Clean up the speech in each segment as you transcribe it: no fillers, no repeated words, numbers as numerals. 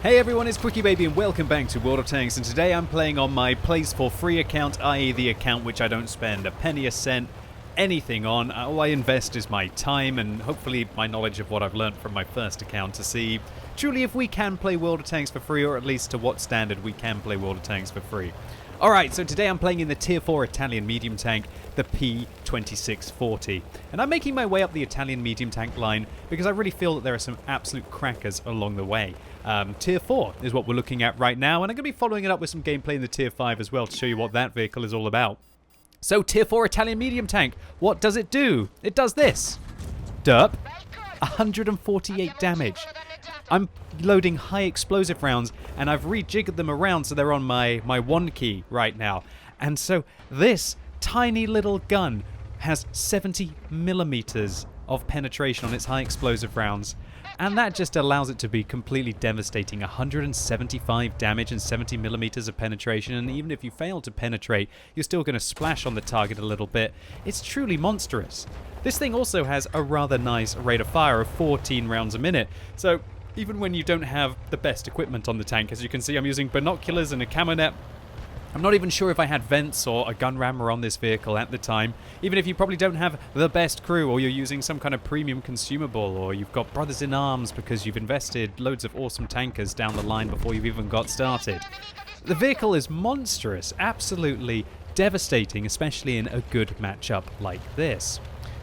Hey everyone, it's QuickyBaby and welcome back to World of Tanks, and today I'm playing on my Plays for Free account, i.e. the account which I don't spend a penny, a cent, anything on. All I invest is my time and hopefully my knowledge of what I've learned from my first account to see truly if we can play World of Tanks for free, or at least to what standard we can play World of Tanks for free. Alright, so today I'm playing in the Tier 4 Italian medium tank, the P2640. And I'm making my way up the Italian medium tank line because I really feel that there are some absolute crackers along the way. Tier 4 is what we're looking at right now, and I'm going to be following it up with some gameplay in the Tier 5 as well to show you what that vehicle is all about. So, Tier 4 Italian medium tank, what does it do? It does this. DURP, 148 damage. I'm loading high explosive rounds, and I've rejiggered them around so they're on my 1 key right now. And so this tiny little gun has 70 millimeters of penetration on its high explosive rounds. And that just allows it to be completely devastating. 175 damage and 70 millimeters of penetration. And even if you fail to penetrate, you're still going to splash on the target a little bit. It's truly monstrous. This thing also has a rather nice rate of fire of 14 rounds a minute. So even when you don't have the best equipment on the tank, as you can see, I'm using binoculars and a camo net. I'm not even sure if I had vents or a gun rammer on this vehicle at the time. Even if you probably don't have the best crew, or you're using some kind of premium consumable, or you've got brothers in arms because you've invested loads of awesome tankers down the line before you've even got started. The vehicle is monstrous, absolutely devastating, especially in a good matchup like this.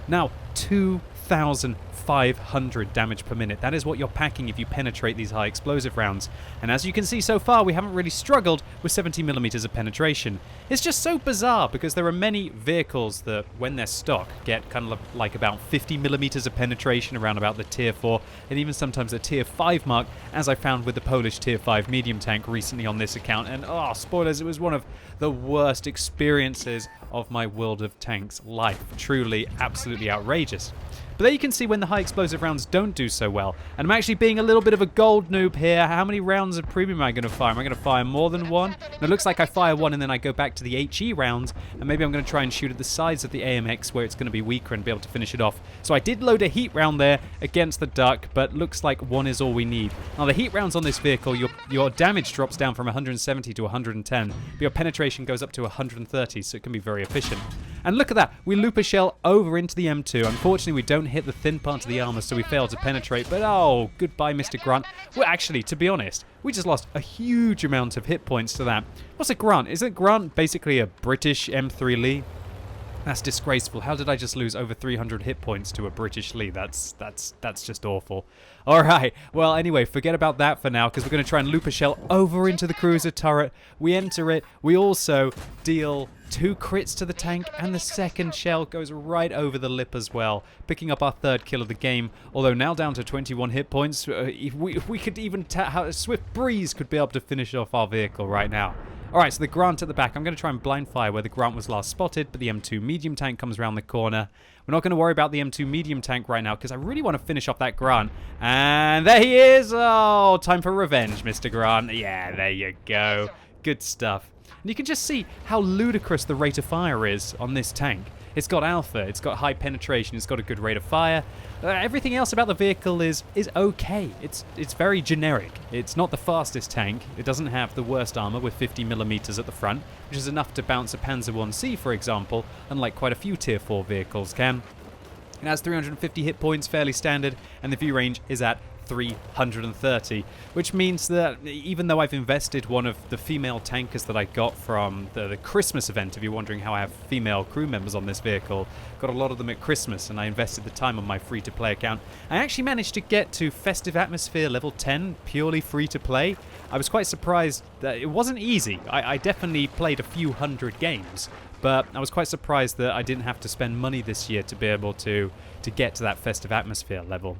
Now, 2,500 damage per minute. That is what you're packing if you penetrate these high explosive rounds. And as you can see so far, we haven't really struggled with 70 millimeters of penetration. It's just so bizarre because there are many vehicles that, when they're stock, get kind of like about 50 millimeters of penetration around about the Tier 4 and even sometimes the Tier 5 mark, as I found with the Polish Tier 5 medium tank recently on this account. And spoilers, it was one of the worst experiences of my World of Tanks life. Truly, absolutely outrageous. But there you can see when the high explosive rounds don't do so well. And I'm actually being a little bit of a gold noob here. How many rounds of premium am I going to fire? Am I going to fire more than one? And it looks like I fire one and then I go back to the HE rounds. And maybe I'm going to try and shoot at the sides of the AMX where it's going to be weaker and be able to finish it off. So I did load a heat round there against the duck, but looks like one is all we need. Now the heat rounds on this vehicle, your damage drops down from 170 to 110. But your penetration goes up to 130, so it can be very efficient. And look at that, we loop a shell over into the M2. Unfortunately, we don't hit the thin part of the armor, so we fail to penetrate. But goodbye, Mr. Grunt. Well, actually, to be honest, we just lost a huge amount of hit points to that. What's a Grunt? Isn't Grunt basically a British M3 Lee? That's disgraceful. How did I just lose over 300 hit points to a British Lee? That's just awful. Alright, well anyway, forget about that for now, because we're going to try and loop a shell over into the cruiser turret. We enter it. We also deal 2 crits to the tank, and the second shell goes right over the lip as well, picking up our 3rd kill of the game, although now down to 21 hit points. If we could even a swift breeze could be able to finish off our vehicle right now. Alright, so the Grunt at the back. I'm going to try and blind fire where the Grunt was last spotted, but the M2 medium tank comes around the corner. We're not going to worry about the M2 medium tank right now because I really want to finish off that Grunt. And there he is! Oh, time for revenge, Mr. Grunt. Yeah, there you go. Good stuff. And you can just see how ludicrous the rate of fire is on this tank. It's got alpha, it's got high penetration, it's got a good rate of fire. Everything else about the vehicle is okay. It's very generic. It's not the fastest tank. It doesn't have the worst armor with 50 millimeters at the front, which is enough to bounce a Panzer 1C, for example, unlike quite a few Tier 4 vehicles can. It has 350 hit points, fairly standard, and the view range is at 330, which means that even though I've invested one of the female tankers that I got from the Christmas event, if you're wondering how I have female crew members on this vehicle, got a lot of them at Christmas, and I invested the time on my free-to-play account. I actually managed to get to Festive Atmosphere level 10 purely free-to-play. I was quite surprised that it wasn't easy. I definitely played a few hundred games, but I was quite surprised that I didn't have to spend money this year to be able to get to that Festive Atmosphere level.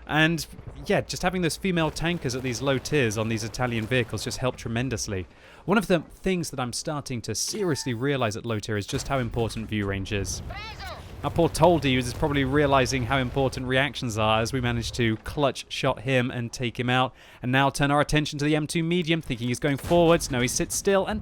And yeah, just having those female tankers at these low tiers on these Italian vehicles just helped tremendously. One of the things that I'm starting to seriously realize at low tier is just how important view range is. Our poor Toldy is probably realizing how important reactions are as we managed to clutch shot him and take him out. And now turn our attention to the M2 medium, thinking he's going forwards. No, he sits still, and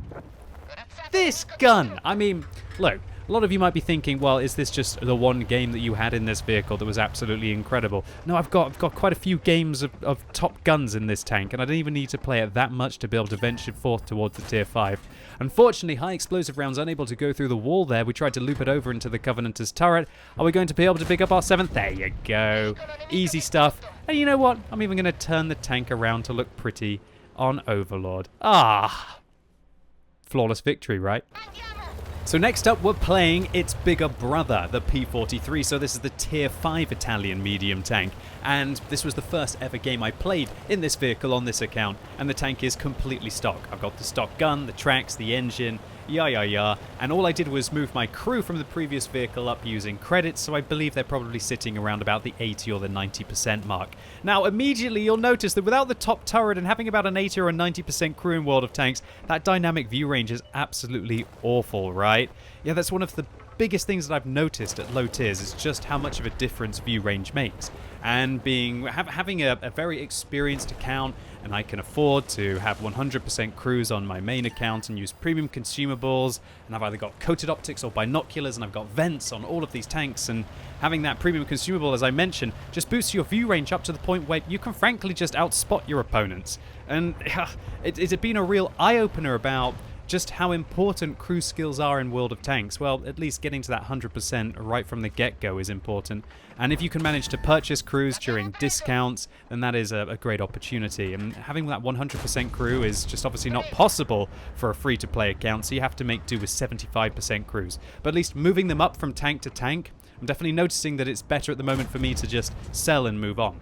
this gun! I mean, look, A lot of you might be thinking, well, is this just the one game that you had in this vehicle that was absolutely incredible? No, I've got quite a few games of top guns in this tank, and I don't even need to play it that much to be able to venture forth towards the tier 5. Unfortunately, high explosive rounds unable to go through the wall there. We tried to loop it over into the Covenanter's turret. Are we going to be able to pick up our 7th? There you go. Easy stuff. And you know what? I'm even going to turn the tank around to look pretty on Overlord. Ah! Flawless victory, right? So next up, we're playing its bigger brother, the P43. So this is the tier 5 Italian medium tank. And this was the first ever game I played in this vehicle on this account. And the tank is completely stock. I've got the stock gun, the tracks, the engine, and all I did was move my crew from the previous vehicle up using credits, so I believe they're probably sitting around about the 80 or the 90% mark. Now immediately you'll notice that without the top turret and having about an 80 or a 90% crew in World of Tanks, that dynamic view range is absolutely awful, right? Yeah, that's one of the biggest things that I've noticed at low tiers is just how much of a difference view range makes. And having a very experienced account, and I can afford to have 100% crews on my main account and use premium consumables, and I've either got coated optics or binoculars, and I've got vents on all of these tanks, and having that premium consumable, as I mentioned, just boosts your view range up to the point where you can frankly just outspot your opponents. And it had been a real eye-opener about just how important crew skills are in World of Tanks. Well, at least getting to that 100% right from the get-go is important. And if you can manage to purchase crews during discounts, then that is a great opportunity. And having that 100% crew is just obviously not possible for a free-to-play account, so you have to make do with 75% crews. But at least moving them up from tank to tank, I'm definitely noticing that it's better at the moment for me to just sell and move on.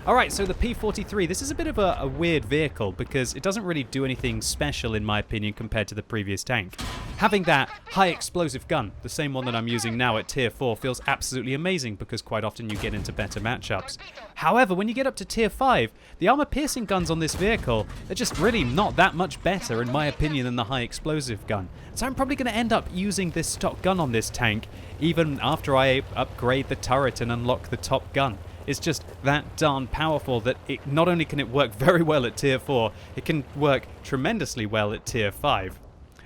Alright, so the P43, this is a bit of a weird vehicle because it doesn't really do anything special in my opinion compared to the previous tank. Having that high explosive gun, the same one that I'm using now at tier 4, feels absolutely amazing because quite often you get into better matchups. However, when you get up to tier 5, the armor piercing guns on this vehicle are just really not that much better in my opinion than the high explosive gun. So I'm probably going to end up using this stock gun on this tank even after I upgrade the turret and unlock the top gun. It's just that darn powerful that it not only can it work very well at tier 4, it can work tremendously well at tier 5.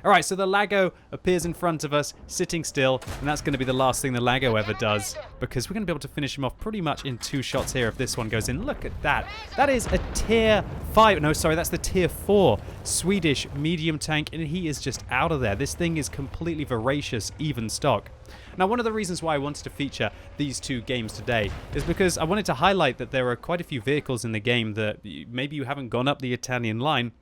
Alright, so the Lago appears in front of us, sitting still, and that's going to be the last thing the Lago ever does, because we're going to be able to finish him off pretty much in 2 shots here if this one goes in. Look at that. That is a tier 5, no sorry, that's the tier 4 Swedish medium tank, and he is just out of there. This thing is completely voracious, even stock. Now, one of the reasons why I wanted to feature these 2 games today is because I wanted to highlight that there are quite a few vehicles in the game that maybe you haven't gone up the Italian line,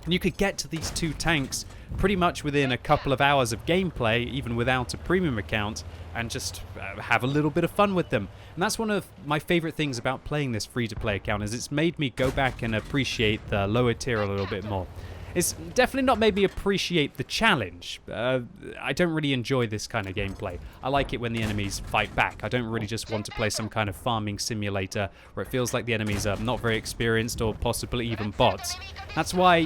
and you could get to these 2 tanks pretty much within a couple of hours of gameplay, even without a premium account, and just have a little bit of fun with them. And that's one of my favorite things about playing this free-to-play account, is it's made me go back and appreciate the lower tier a little bit more. It's definitely not made me appreciate the challenge. I don't really enjoy this kind of gameplay. I like it when the enemies fight back. I don't really just want to play some kind of farming simulator where it feels like the enemies are not very experienced or possibly even bots. That's why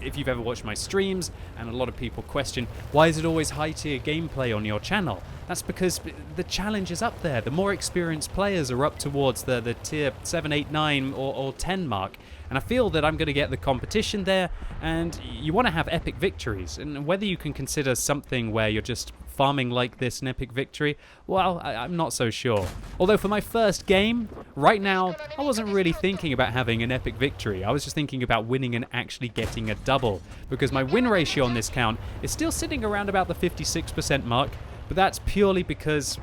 if you've ever watched my streams, and a lot of people question, why is it always high tier gameplay on your channel? That's because the challenge is up there. The more experienced players are up towards the tier 7, 8, 9 or 10 mark. And I feel that I'm going to get the competition there, and you want to have epic victories. And whether you can consider something where you're just farming like this an epic victory, well, I'm not so sure. Although for my first game, right now, I wasn't really thinking about having an epic victory. I was just thinking about winning and actually getting a double, because my win ratio on this count is still sitting around about the 56% mark, but that's purely because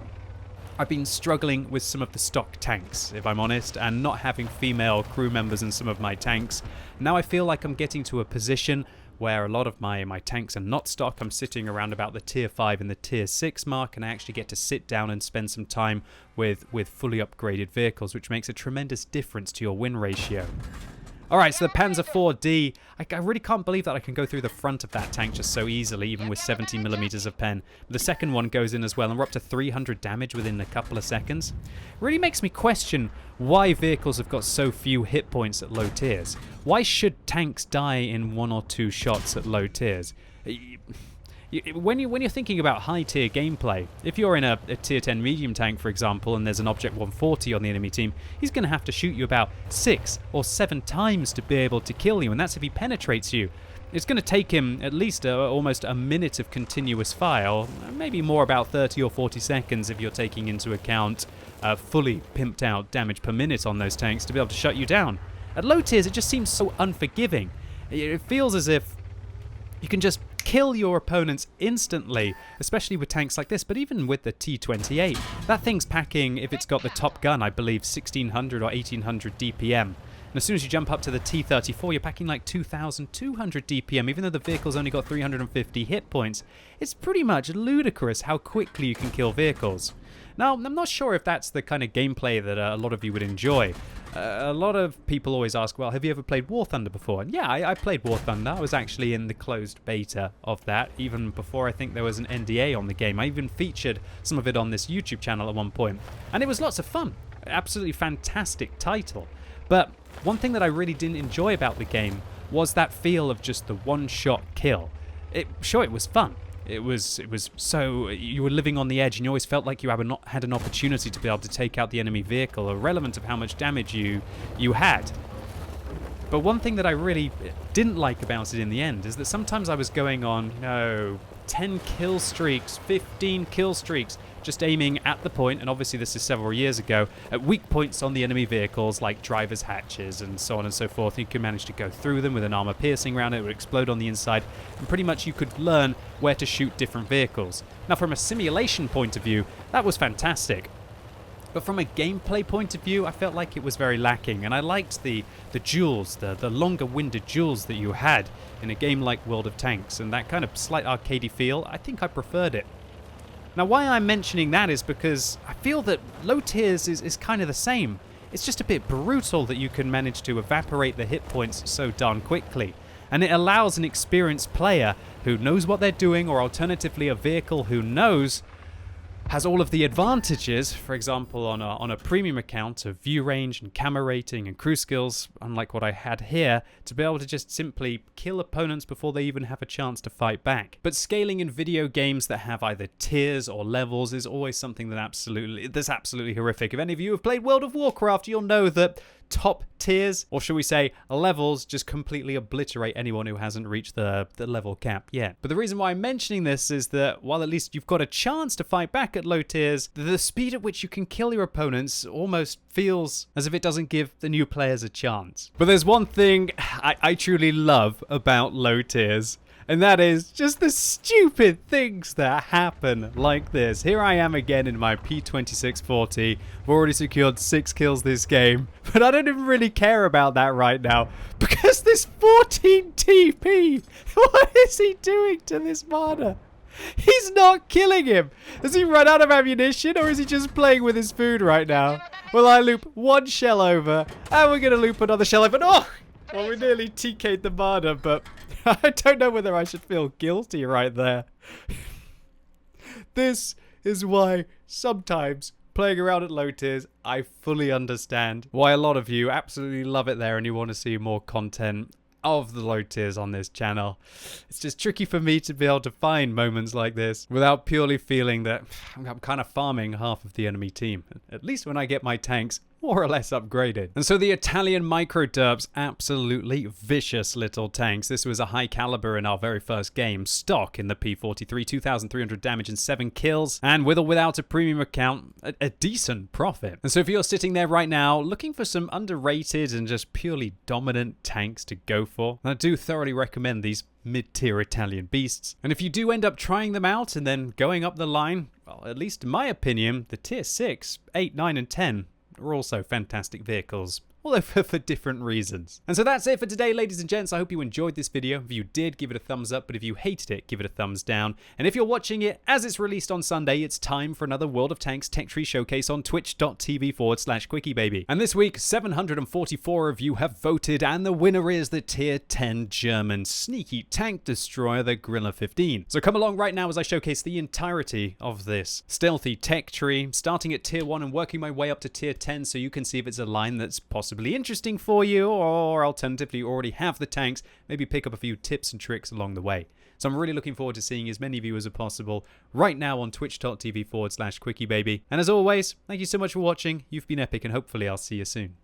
I've been struggling with some of the stock tanks, if I'm honest, and not having female crew members in some of my tanks. Now I feel like I'm getting to a position where a lot of my tanks are not stock. I'm sitting around about the tier 5 and the tier 6 mark, and I actually get to sit down and spend some time with fully upgraded vehicles, which makes a tremendous difference to your win ratio. Alright, so the Panzer IV-D, I really can't believe that I can go through the front of that tank just so easily, even with 70mm of pen. But the second one goes in as well, and we're up to 300 damage within a couple of seconds. It really makes me question why vehicles have got so few hit points at low tiers. Why should tanks die in 1 or 2 shots at low tiers? When you're thinking about high tier gameplay, if you're in a tier 10 medium tank, for example, and there's an object 140 on the enemy team, he's going to have to shoot you about 6 or 7 times to be able to kill you, and that's if he penetrates you. It's going to take him at least almost a minute of continuous fire, or maybe more, about 30 or 40 seconds if you're taking into account fully pimped out damage per minute on those tanks to be able to shut you down. At low tiers, it just seems so unforgiving. It feels as if you can just kill your opponents instantly, especially with tanks like this, but even with the T-28. That thing's packing, if it's got the top gun, I believe 1600 or 1800 DPM. And as soon as you jump up to the T-34, you're packing like 2200 DPM, even though the vehicle's only got 350 hit points. It's pretty much ludicrous how quickly you can kill vehicles. Now, I'm not sure if that's the kind of gameplay that a lot of you would enjoy. A lot of people always ask, well, have you ever played War Thunder before? And yeah, I played War Thunder. I was actually in the closed beta of that, even before I think there was an NDA on the game. I even featured some of it on this YouTube channel at one point. And it was lots of fun. Absolutely fantastic title. But one thing that I really didn't enjoy about the game was that feel of just the one-shot kill. Sure, it was fun. It was so, you were living on the edge and you always felt like you had an opportunity to be able to take out the enemy vehicle, irrelevant of how much damage you had. But one thing that I really didn't like about it in the end is that sometimes I was going on, 10 kill streaks, 15 kill streaks, just aiming at the point, and obviously this is several years ago, at weak points on the enemy vehicles like driver's hatches and so on and so forth. You could manage to go through them with an armor piercing round, it would explode on the inside, and pretty much you could learn where to shoot different vehicles. Now from a simulation point of view, that was fantastic. But from a gameplay point of view, I felt like it was very lacking, and I liked the duels, the longer-winded duels that you had in a game like World of Tanks, and that kind of slight arcadey feel, I think I preferred it. Now why I'm mentioning that is because I feel that low tiers is kind of the same. It's just a bit brutal that you can manage to evaporate the hit points so darn quickly. And it allows an experienced player who knows what they're doing, or alternatively a vehicle who has all of the advantages, for example on a premium account of view range and camera rating and crew skills, unlike what I had here, to be able to just simply kill opponents before they even have a chance to fight back. But scaling in video games that have either tiers or levels is always something that's absolutely horrific. If any of you have played World of Warcraft, you'll know that top tiers, or shall we say levels, just completely obliterate anyone who hasn't reached the level cap yet. But the reason why I'm mentioning this is that while at least you've got a chance to fight back at low tiers, the speed at which you can kill your opponents almost feels as if it doesn't give the new players a chance. But there's one thing I truly love about low tiers, and that is just the stupid things that happen like this. Here I am again in my P2640. I've already secured 6 kills this game, but I don't even really care about that right now because this 14 TP, what is he doing to this Marder? He's not killing him. Has he run out of ammunition, or is he just playing with his food right now? Well, I loop one shell over, and we're going to loop another shell over. Oh! Well, we nearly TK'd the Marder, but I don't know whether I should feel guilty right there. This is why sometimes playing around at low tiers, I fully understand why a lot of you absolutely love it there and you want to see more content of the low tiers on this channel. It's just tricky for me to be able to find moments like this without purely feeling that I'm kind of farming half of the enemy team, at least when I get my tanks more or less upgraded. And so the Italian micro DURPs, absolutely vicious little tanks. This was a high caliber in our very first game, stock in the P43, 2,300 damage and 7 kills, and with or without a premium account, a decent profit. And so if you're sitting there right now looking for some underrated and just purely dominant tanks to go for, I do thoroughly recommend these mid-tier Italian beasts. And if you do end up trying them out and then going up the line, well, at least in my opinion, the tier 6, 8, 9 and 10 are also fantastic vehicles, although for different reasons. And so that's it for today, ladies and gents. I hope you enjoyed this video. If you did, give it a thumbs up, but if you hated it, give it a thumbs down. And if you're watching it as it's released on Sunday, it's time for another World of Tanks Tech Tree Showcase on twitch.tv/QuickyBaby. And this week, 744 of you have voted, and the winner is the Tier 10 German sneaky tank destroyer, the Griller 15. So come along right now as I showcase the entirety of this stealthy tech tree, starting at Tier 1 and working my way up to Tier 10 so you can see if it's a line that's possibly interesting for you, or alternatively you already have the tanks, maybe pick up a few tips and tricks along the way. So I'm really looking forward to seeing as many of you as possible right now on twitch.tv/QuickyBaby. And as always, thank you so much for watching. You've been epic, and hopefully I'll see you soon.